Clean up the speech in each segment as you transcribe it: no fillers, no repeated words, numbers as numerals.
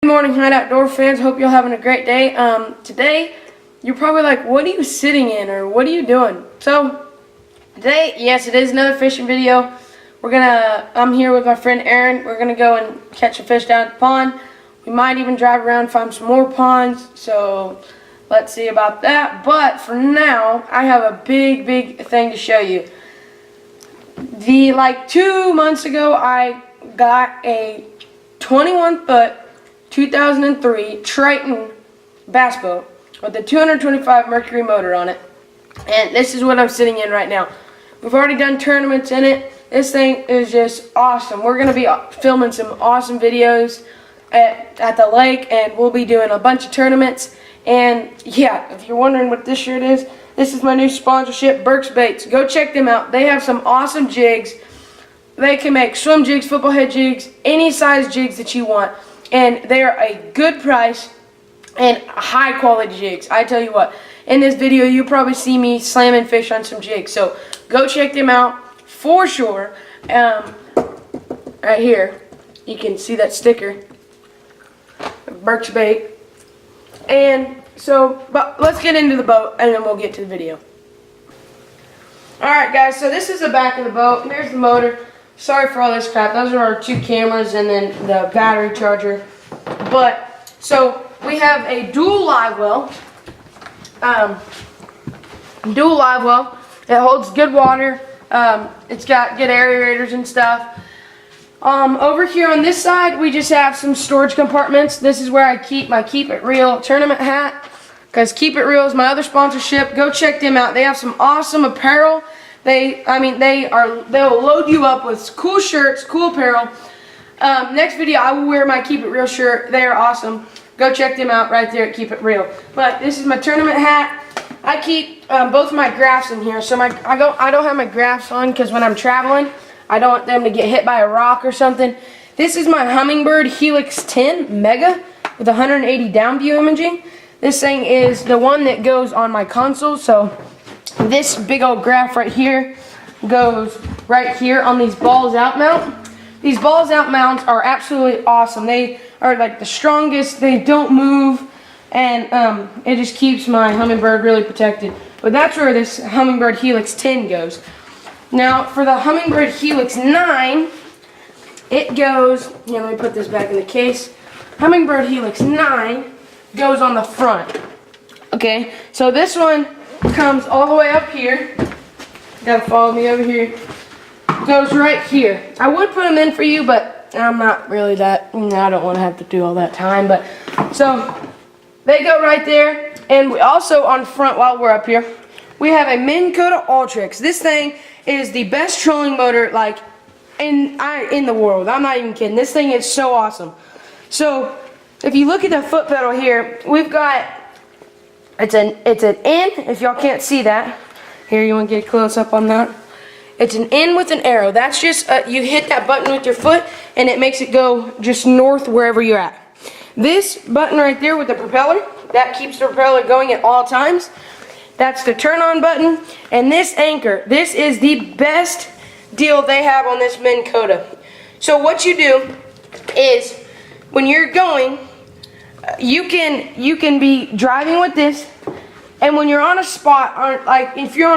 Good morning, Hideout Outdoor fans. Hope you're having a great day. Today, you're probably like, what are you sitting in, or what are you doing? So, today, yes, it is another fishing video. I'm here with my friend Aaron. We're gonna go and catch a fish down at the pond. We might even drive around, find some more ponds. So, let's see about that. But for now, I have a big thing to show you. Like 2 months ago, I got a 21-foot 2003 Triton bass boat with a 225 Mercury motor on it, and this is what I'm sitting in right now. We've already done tournaments in it. This thing is just awesome. We're going to be filming some awesome videos at the lake, and we'll be doing a bunch of tournaments. And yeah, if you're wondering what this shirt is, this is my new sponsorship, Burke's Baits. Go check them out. They have some awesome jigs. They can make swim jigs, football head jigs, any size jigs that you want. And they are a good price and high quality jigs. I tell you what, in this video you'll probably see me slamming fish on some jigs. So go check them out for sure. Right here, you can see that sticker, Burke's Bait. And so, but let's get into the boat and then we'll get to the video. Alright guys, so this is the back of the boat. Here's the motor. Sorry for all this crap. Those are our 2 cameras and then the battery charger. But, so, we have a dual live well. It holds good water. It's got good aerators and stuff. Over here on this side, we just have some storage compartments. This is where I keep my Keep It Real tournament hat, because Keep It Real is my other sponsorship. Go check them out. They have some awesome apparel. They'll load you up with cool shirts, cool apparel. Next video, I will wear my Keep It Real shirt. They are awesome. Go check them out right there at Keep It Real. But this is my tournament hat. I keep both of my graphs in here. So I don't have my graphs on because when I'm traveling, I don't want them to get hit by a rock or something. This is my Humminbird Helix 10 Mega with 180 down view imaging. This thing is the one that goes on my console. So this big old graph right here goes right here on these balls out mount. These balls out mounts are absolutely awesome. They are like the strongest. They don't move, and it just keeps my Humminbird really protected. But that's where this Humminbird Helix 10 goes. Now for the Humminbird Helix 9, it goes, here, let me put this back in the case. Humminbird Helix 9 goes on the front. Okay, so this one comes all the way up here. Gotta follow me over here. Goes right here. I would put them in for you, but I'm not really that, I don't want to have to do all that time. But so they go right there. And we also on front, while we're up here, we have a Minn Kota Ultrix. This thing is the best trolling motor like in the world. I'm not even kidding. This thing is so awesome. So if you look at the foot pedal here, we've got it's an N. If y'all can't see that, here, you want to get a close up on that. It's an N with an arrow. That's just you hit that button with your foot and it makes it go just north wherever you're at. This button right there with the propeller, that keeps the propeller going at all times. That's the turn on button. And this anchor, this is the best deal they have on this Minn Kota. So what you do is when you're going, you can be driving with this, and when you're on a spot, like if you're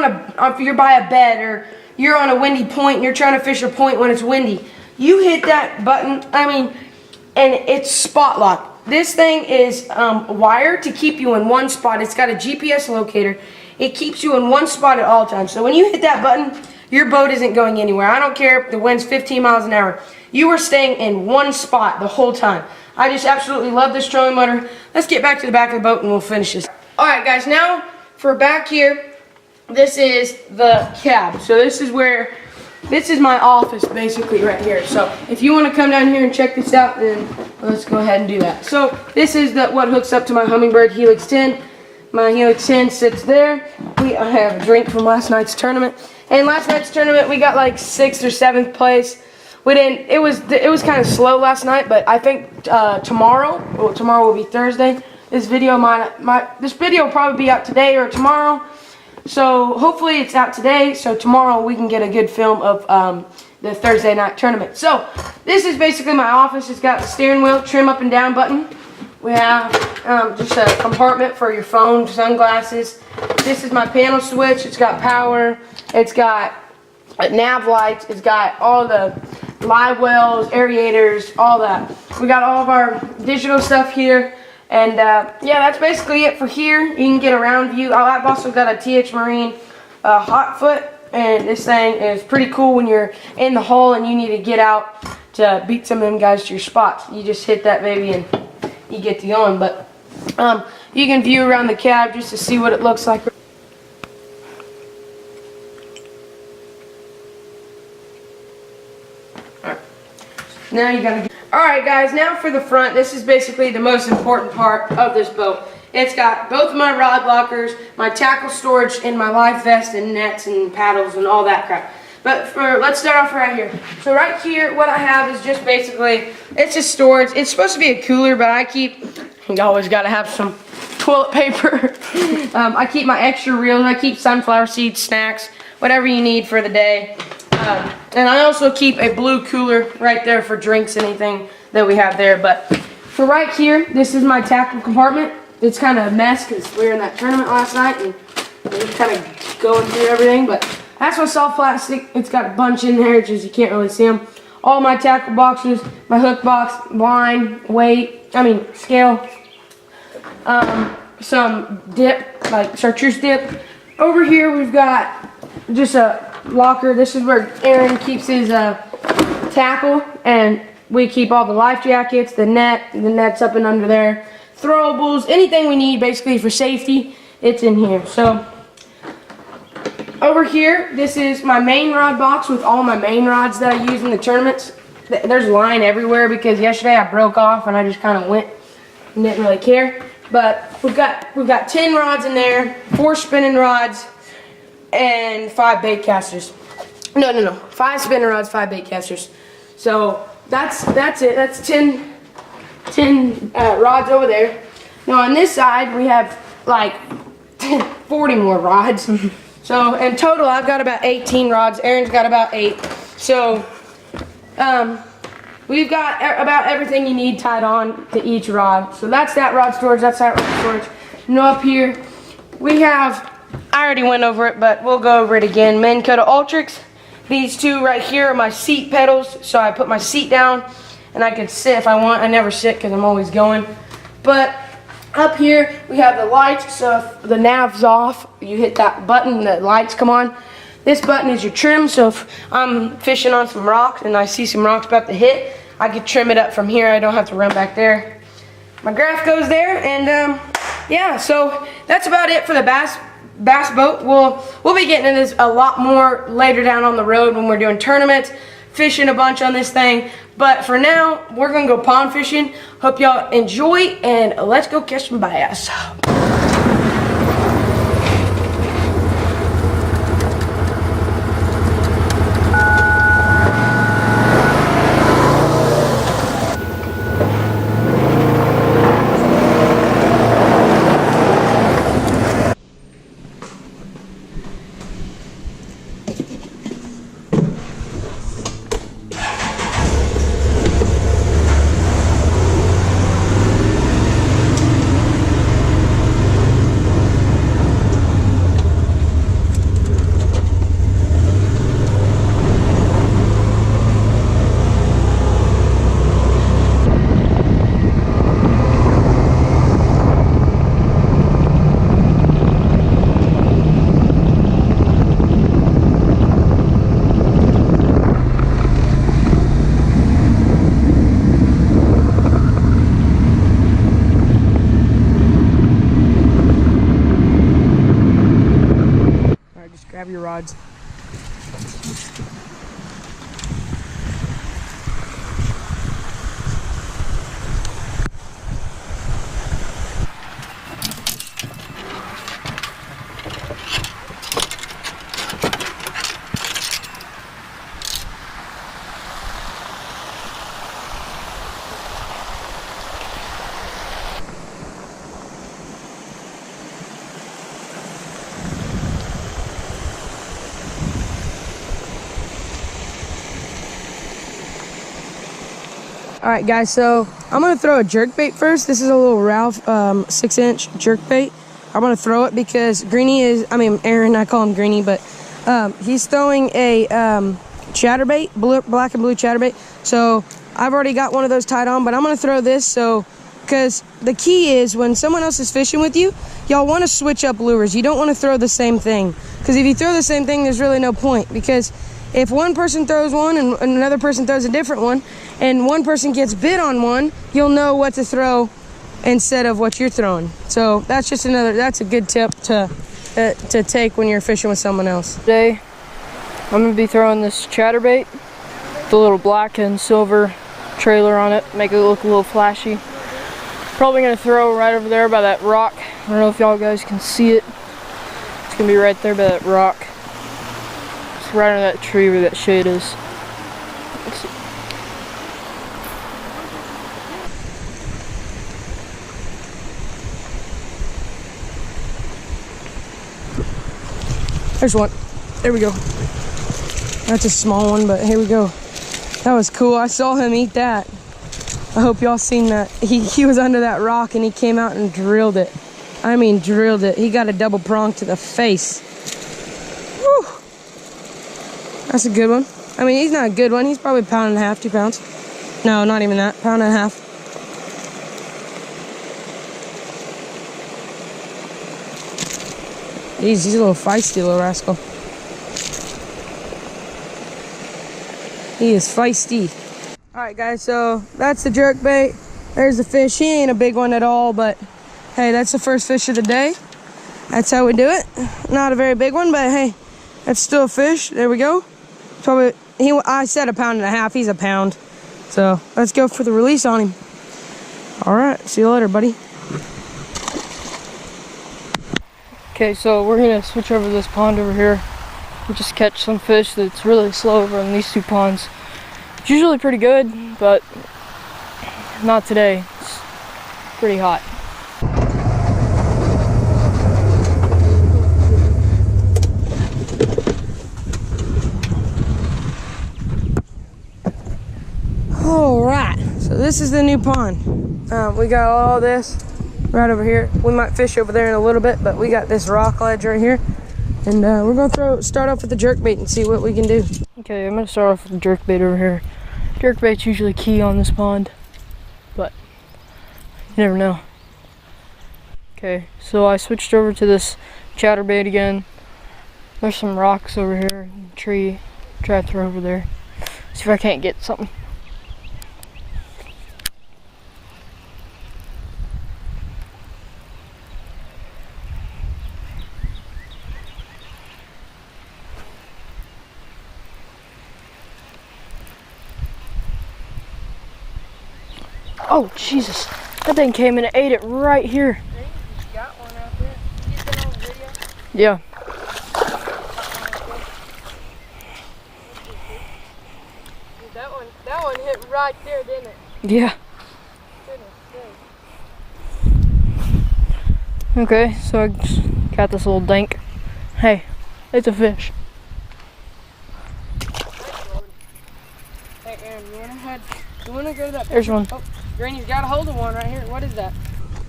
by a bed or you're on a windy point and you're trying to fish a point when it's windy, you hit that button, and it's spot lock. This thing is wired to keep you in one spot. It's got a GPS locator. It keeps you in one spot at all times. So when you hit that button, your boat isn't going anywhere. I don't care if the wind's 15 miles an hour. You are staying in one spot the whole time. I just absolutely love this trolling motor. Let's get back to the back of the boat and we'll finish this. Alright guys, now for back here, this is the cab. So this is my office basically right here. So if you want to come down here and check this out, then let's go ahead and do that. So this is what hooks up to my Humminbird Helix 10. My Helix 10 sits there. I have a drink from last night's tournament. And last night's tournament we got like 6th or 7th place. We didn't. It was kind of slow last night, but I think tomorrow will be Thursday. This video will probably be out today or tomorrow. So hopefully it's out today. So tomorrow we can get a good film of the Thursday night tournament. So this is basically my office. It's got the steering wheel, trim up and down button. We have just a compartment for your phone, sunglasses. This is my panel switch. It's got power. It's got nav lights. It's got all the live wells, aerators, all that. We got all of our digital stuff here. And yeah, that's basically it for here. You can get around view. I've also got a TX Marine Hotfoot. And this thing is pretty cool when you're in the hole and you need to get out to beat some of them guys to your spots. You just hit that baby and you get to going. But you can view around the cab just to see what it looks like. Now you gotta. Alright guys, now for the front. This is basically the most important part of this boat. It's got both of my rod blockers, my tackle storage, and my life vest and nets and paddles and all that crap. But let's start off right here. So right here, what I have is just basically, it's just storage. It's supposed to be a cooler, but you always gotta have some toilet paper. I keep my extra reels. I keep sunflower seeds, snacks, whatever you need for the day. And I also keep a blue cooler right there for drinks, anything that we have there. But for right here, this is my tackle compartment. It's kind of a mess because we were in that tournament last night and we're just kind of going through everything. But that's my soft plastic. It's got a bunch in there, just you can't really see them. All my tackle boxes, my hook box, line, scale, some dip, like chartreuse dip. Over here we've got just a locker. This is where Aaron keeps his tackle, and we keep all the life jackets, the net's up and under there, throwables, anything we need basically for safety, it's in here. So over here, this is my main rod box with all my main rods that I use in the tournaments. There's line everywhere because yesterday I broke off and I just kind of went and didn't really care. But we've got 10 rods in there, 4 spinning rods, and 5 bait casters. No. 5 spinning rods, 5 bait casters. So that's it. That's 10 rods over there. Now on this side we have like 40 more rods. So in total I've got about 18 rods. Aaron's got about 8. So we've got about everything you need tied on to each rod. So that's that rod storage. That's that rod storage. Now up here we have, I already went over it, but we'll go over it again. Minn Kota Ultrix. These two right here are my seat pedals. So I put my seat down and I can sit if I want. I never sit because I'm always going. But up here we have the lights. So if the nav's off, you hit that button, the lights come on. This button is your trim. So if I'm fishing on some rocks and I see some rocks about to hit, I can trim it up from here. I don't have to run back there. My graph goes there, and yeah, so that's about it for the bass boat. We'll be getting into this a lot more later down on the road when we're doing tournaments, fishing a bunch on this thing. But for now, we're gonna go pond fishing. Hope y'all enjoy, and let's go catch some bass. Grab your rods. Alright guys, so I'm gonna throw a jerkbait first. This is a little Ralph 6-inch jerkbait. I'm gonna throw it because Aaron, I call him Greenie, but he's throwing a chatterbait, black and blue chatterbait. So I've already got one of those tied on, but I'm gonna throw this because the key is when someone else is fishing with you, y'all want to switch up lures. You don't want to throw the same thing, because if you throw the same thing, there's really no point, because if one person throws one and another person throws a different one, and one person gets bit on one, you'll know what to throw instead of what you're throwing. So that's just that's a good tip to take when you're fishing with someone else. Today, I'm gonna be throwing this chatterbait, the little black and silver trailer on it, make it look a little flashy. Probably gonna throw right over there by that rock. I don't know if y'all guys can see it. It's gonna be right there by that rock. It's right under that tree where that shade is. Let's see. There's one. There we go. That's a small one, but here we go. That was cool. I saw him eat that. I hope y'all seen that. He was under that rock and he came out and drilled it. I mean, drilled it. He got a double prong to the face. Woo! That's a good one. I mean, he's not a good one. He's probably a pound and a half, 2 pounds. No, not even that. Pound and a half. He's a little feisty little rascal. He is feisty. Alright guys, so that's the jerkbait. There's the fish. He ain't a big one at all, but hey, that's the first fish of the day. That's how we do it. Not a very big one, but hey, that's still a fish. There we go. Probably, I said a pound and a half. He's a pound. So let's go for the release on him. Alright, see you later, buddy. Okay, so we're gonna switch over to this pond over here and just catch some fish that's really slow over in these two ponds. It's usually pretty good, but not today. It's pretty hot. All right, so this is the new pond. We got all this right over here. We might fish over there in a little bit, but we got this rock ledge right here. And we're gonna start off with the jerkbait and see what we can do. Okay, I'm gonna start off with the jerkbait over here. Jerkbait's usually key on this pond, but you never know. Okay, so I switched over to this chatterbait again. There's some rocks over here, tree. Try to throw over there. See if I can't get something. Oh, Jesus. That thing came and ate it right here. You got one out there. You get that on video? Yeah. That one hit right there, didn't it? Yeah. Okay, so I just got this little dink. Hey, it's a fish. Hey, Aaron, you wanna go to that? There's one. Oh, Granny's got a hold of one right here. What is that?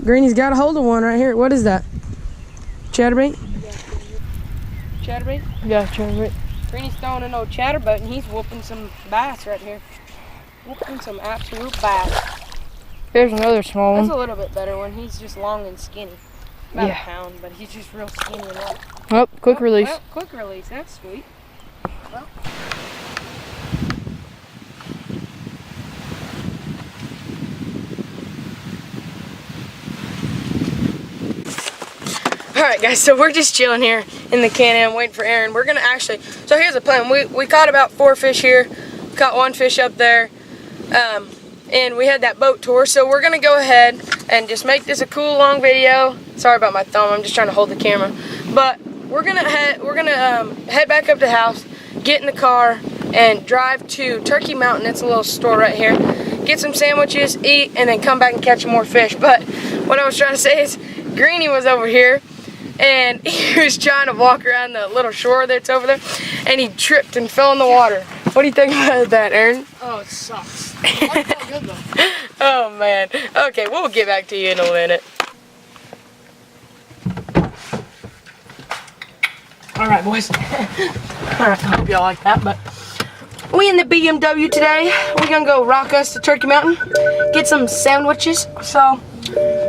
Granny's got a hold of one right here. What is that? Chatterbait? Yeah. Chatterbait? Yeah, chatterbait. Granny's throwing an old chatterbait and he's whooping some bass right here. Whooping some absolute bass. Here's another small one. That's a little bit better one. He's just long and skinny. About a pound, but he's just real skinny and long. Oh, quick release. Well, quick release. That's sweet. Well. Alright guys, so we're just chilling here in the Can-Am waiting for Aaron. We're gonna actually, so here's the plan. We caught about 4 fish here, caught 1 fish up there, and we had that boat tour. So we're gonna go ahead and just make this a cool long video. Sorry about my thumb, I'm just trying to hold the camera. But we're gonna head back up to the house, get in the car, and drive to Turkey Mountain. It's a little store right here. Get some sandwiches, eat, and then come back and catch some more fish. But what I was trying to say is, Greenie was over here, and he was trying to walk around the little shore that's over there, and he tripped and fell in the water. What do you think about that, Aaron? Oh, it sucks. Oh man. Okay, we'll get back to you in a minute. Alright, boys. Alright, I hope y'all like that, but we in the BMW today. We're gonna go rock us to Turkey Mountain, get some sandwiches. So,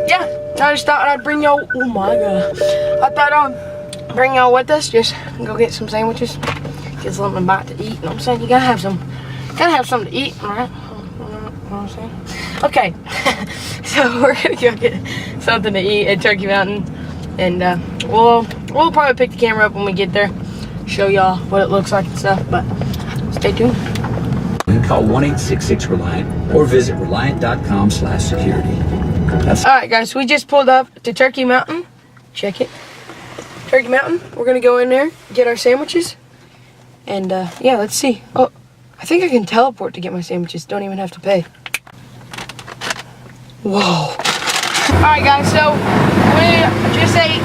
yeah, I just thought I'd bring y'all, oh my god. I thought I'd bring y'all with us, just go get some sandwiches, get something about to eat. You know what I'm saying? You gotta have something to eat, alright? You know what I'm saying? Okay, so we're gonna go get something to eat at Turkey Mountain, and we'll probably pick the camera up when we get there, show y'all what it looks like and stuff, but stay tuned. Call 1-866-RELIANT or visit reliant.com/security. Alright guys, we just pulled up to Turkey Mountain. Check it. Turkey Mountain. We're gonna go in there, get our sandwiches, and yeah, let's see. Oh, I think I can teleport to get my sandwiches. Don't even have to pay. Whoa. Alright guys, so we just ate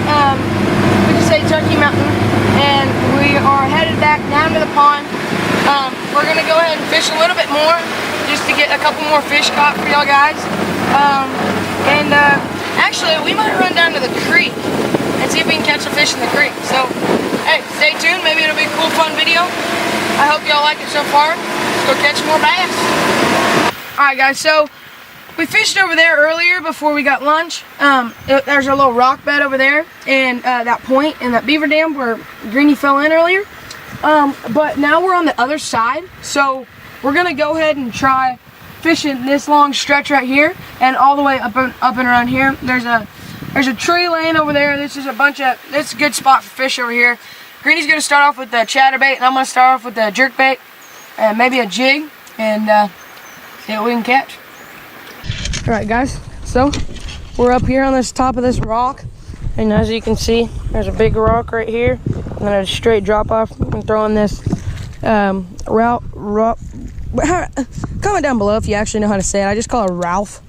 Turkey Mountain, and we are headed back down to the pond. We're gonna go ahead and fish a little bit more, just to get a couple more fish caught for y'all guys. Actually, we might run down to the creek and see if we can catch a fish in the creek. So, hey, stay tuned. Maybe it'll be a cool, fun video. I hope y'all like it so far. Let's go catch more bass. Alright guys, so we fished over there earlier before we got lunch. There's a little rock bed over there, and that point in that beaver dam where Greenie fell in earlier. But now we're on the other side, so we're gonna go ahead and try fishing this long stretch right here, and all the way up and around here. There's a tree lane over there. This is a good spot for fish over here. Greenie's gonna start off with the chatterbait, and I'm gonna start off with the jerkbait, and maybe a jig, and see what we can catch. All right, guys. So we're up here on this top of this rock, and as you can see, there's a big rock right here, and then a straight drop off. I'm throwing this comment down below if you actually know how to say it. I just call it Ralph.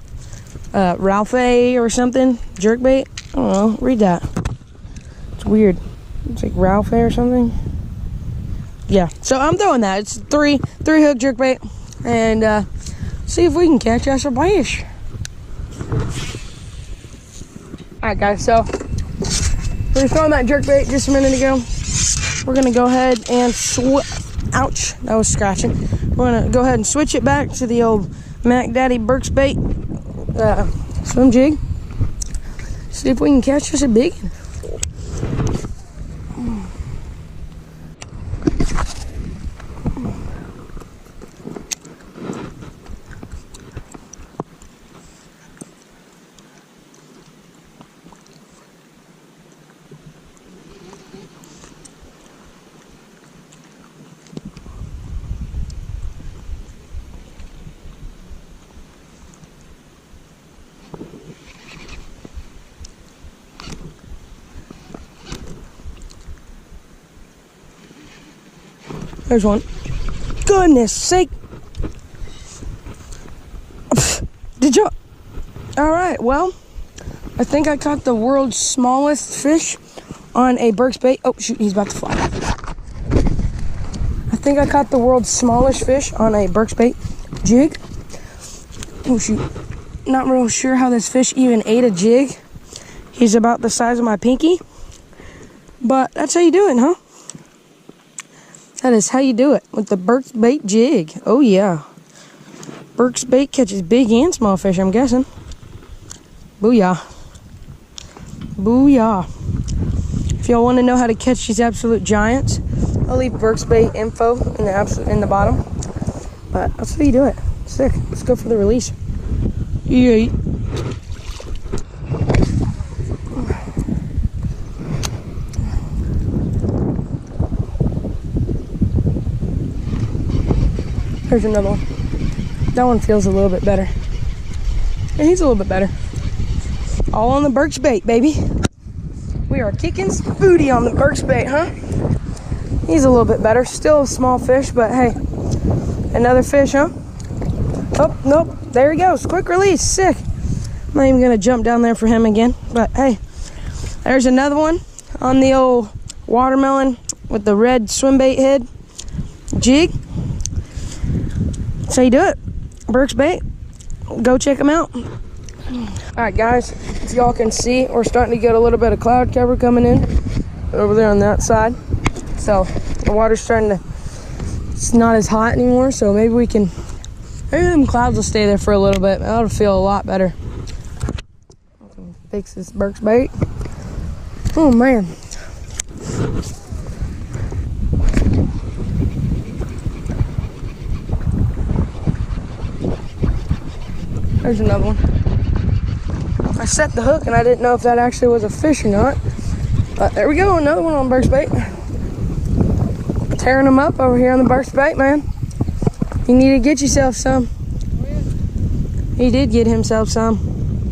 Ralph A or something. Jerkbait. I don't know. Read that. It's weird. It's like Ralph A or something. Yeah. So I'm throwing that. It's three hook jerkbait, and see if we can catch us a fish. Alright guys, so we were throwing that jerkbait just a minute ago. We're gonna go ahead and ouch, that was scratching. We're gonna go ahead and switch it back to the old Mac Daddy Burks bait swim jig. See if we can catch us a big one. There's one. Goodness sake. Did you? All right, well, I think I caught the world's smallest fish on a Burks bait. Oh, shoot, he's about to fly. I think I caught the world's smallest fish on a Burks bait jig. Oh, shoot. Not real sure how this fish even ate a jig. He's about the size of my pinky. But that's how you do it, huh? That is how you do it with the Burks bait jig. Oh yeah. Burks bait catches big and small fish, I'm guessing. Booyah. Booyah. If y'all want to know how to catch these absolute giants, I'll leave Burks bait info in the bottom. But that's how you do it. Sick. Let's go for the release. Yeah. There's another one. That one feels a little bit better. Yeah, he's a little bit better. All on the Burks bait, baby. We are kicking some booty on the Burks bait, huh? He's a little bit better. Still a small fish, but hey, another fish, huh? Oh, nope. There he goes. Quick release. Sick. I'm not even going to jump down there for him again. But hey, there's another one on the old watermelon with the red swim bait head jig. That's how you do it. Burke's Bait. Go check them out. All right, guys, as y'all can see, we're starting to get a little bit of cloud cover coming in over there on that side. So the water's starting to, it's not as hot anymore, so maybe them clouds will stay there for a little bit. That'll feel a lot better. Fix this Burke's Bait. Oh man. There's another one. I set the hook and I didn't know if that actually was a fish or not. But there we go, another one on Burke's Bait. Tearing them up over here on the Burke's Bait, man. You need to get yourself some. Oh, yeah. He did get himself some.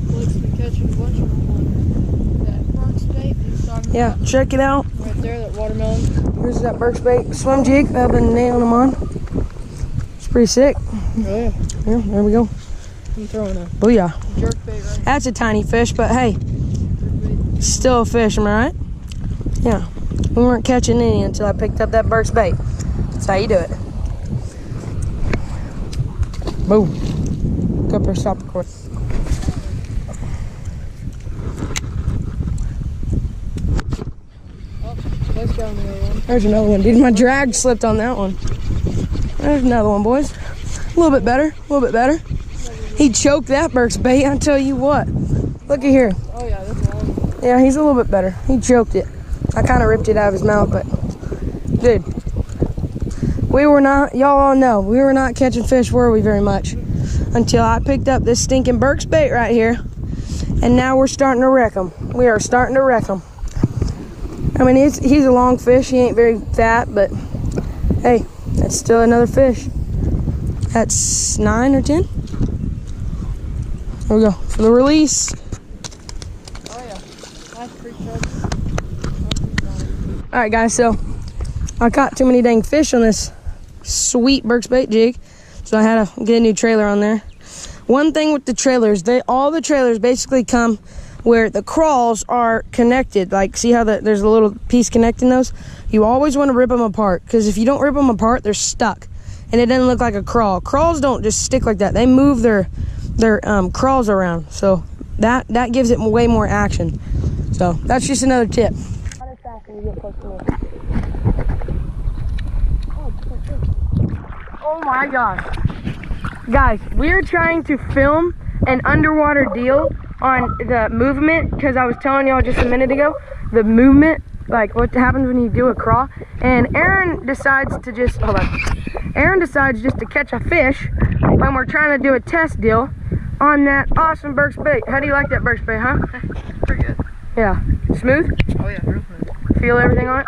Blake's been catching a bunch of them on that Burke's Bait he was talking Yeah, about. check it out. Right there, that watermelon. Here's that Burke's Bait swim jig that I've been nailing them on. It's pretty sick. Oh yeah, Yeah, there we go. I'm throwing a Booyah. jerk bait right here. That's a tiny fish, but hey, Jerk bait. still a fish, am I right? Yeah. We weren't catching any until I picked up that Burke's Bait. That's how you do it. Boom. Go for stop record. Let's go on the other one. There's another one, dude. My drag slipped on that one. There's another one, boys. A little bit better, a little bit better. He choked that Burke's Bait, I tell you what. Look at here. Oh yeah, that's long. Yeah, he's a little bit better. He choked it. I kind of ripped it out of his mouth, but dude, we were not, y'all all know, we were not catching fish, were we, very much, until I picked up this stinking Burke's Bait right here, and now we're starting to wreck them. We are starting to wreck them. I mean, he's a long fish. He ain't very fat, but hey, that's still another fish. That's 9 or 10. There we go for the release. Oh yeah, nice creek chub. All right, guys, so I caught too many dang fish on this sweet Burke's Bait jig, so I had to get a new trailer on there. One thing with the trailers, all the trailers basically come where the crawls are connected. Like, see how there's a little piece connecting those? You always want to rip them apart, because if you don't rip them apart, they're stuck, and it doesn't look like a crawl. Crawls don't just stick like that. They move their crawls around, so that gives it way more action. So that's just another tip. Oh my gosh. Guys, we're trying to film an underwater deal on the movement, because I was telling y'all just a minute ago, the movement, like what happens when you do a crawl. And Aaron decides to just, hold on. Aaron decides just to catch a fish when we're trying to do a test deal on that awesome Burke's Bait. How do you like that Burke's Bait, huh? Pretty good. Yeah. Smooth? Oh yeah, real smooth. Feel everything on it?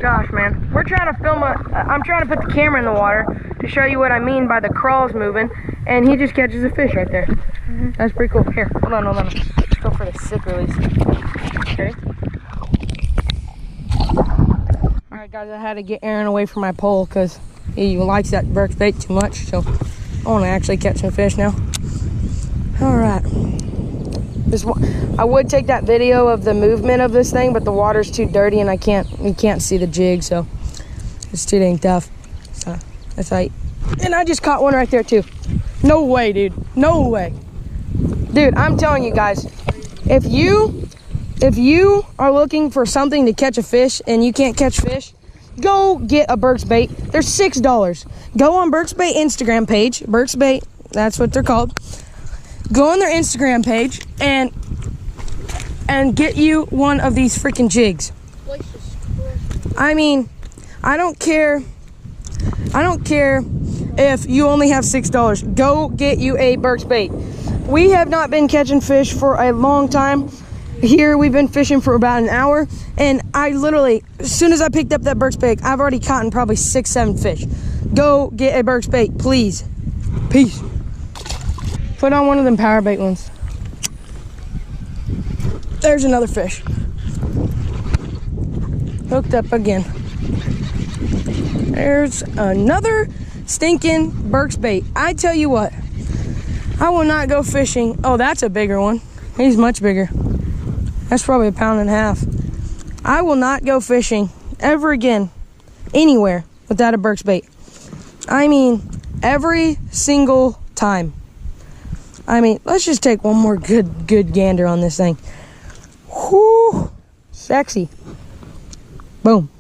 Gosh, man. We're trying to film I'm trying to put the camera in the water to show you what I mean by the crawls moving, and he just catches a fish right there. That's pretty cool. Here, hold on. Let's go for the sick release. Okay. All right, guys, I had to get Aaron away from my pole because he likes that Burke's Bait too much, so I want to actually catch some fish now. All right. I would take that video of the movement of this thing, but the water's too dirty and you can't see the jig, so it's too dang tough. So that's right. And I just caught one right there too. No way, dude. No way. Dude, I'm telling you guys, if you are looking for something to catch a fish and you can't catch fish, go get a Burke's Bait. They're $6. Go on Burke's Bait Instagram page. Burke's Bait, that's what they're called. Go on their Instagram page and get you one of these freaking jigs. I mean, I don't care if you only have $6. Go get you a Burke's Bait. We have not been catching fish for a long time. Here we've been fishing for about an hour, and I literally, as soon as I picked up that Burke's Bait, I've already caught probably 6-7 fish. Go get a Burke's Bait, please. Peace. Put on one of them power bait ones. There's another fish. Hooked up again. There's another stinking Burke's Bait. I tell you what, I will not go fishing. Oh, that's a bigger one. He's much bigger. That's probably 1.5 pounds. I will not go fishing ever again, anywhere, without a Burke's Bait. I mean, every single time. I mean, let's just take one more good gander on this thing. Whoo, sexy. Boom.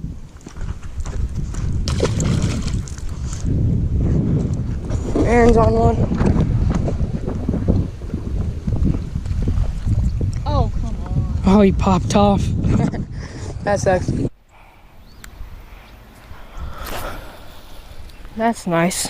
Aaron's on one. Oh, come on. Oh, he popped off. That sucks. That's nice.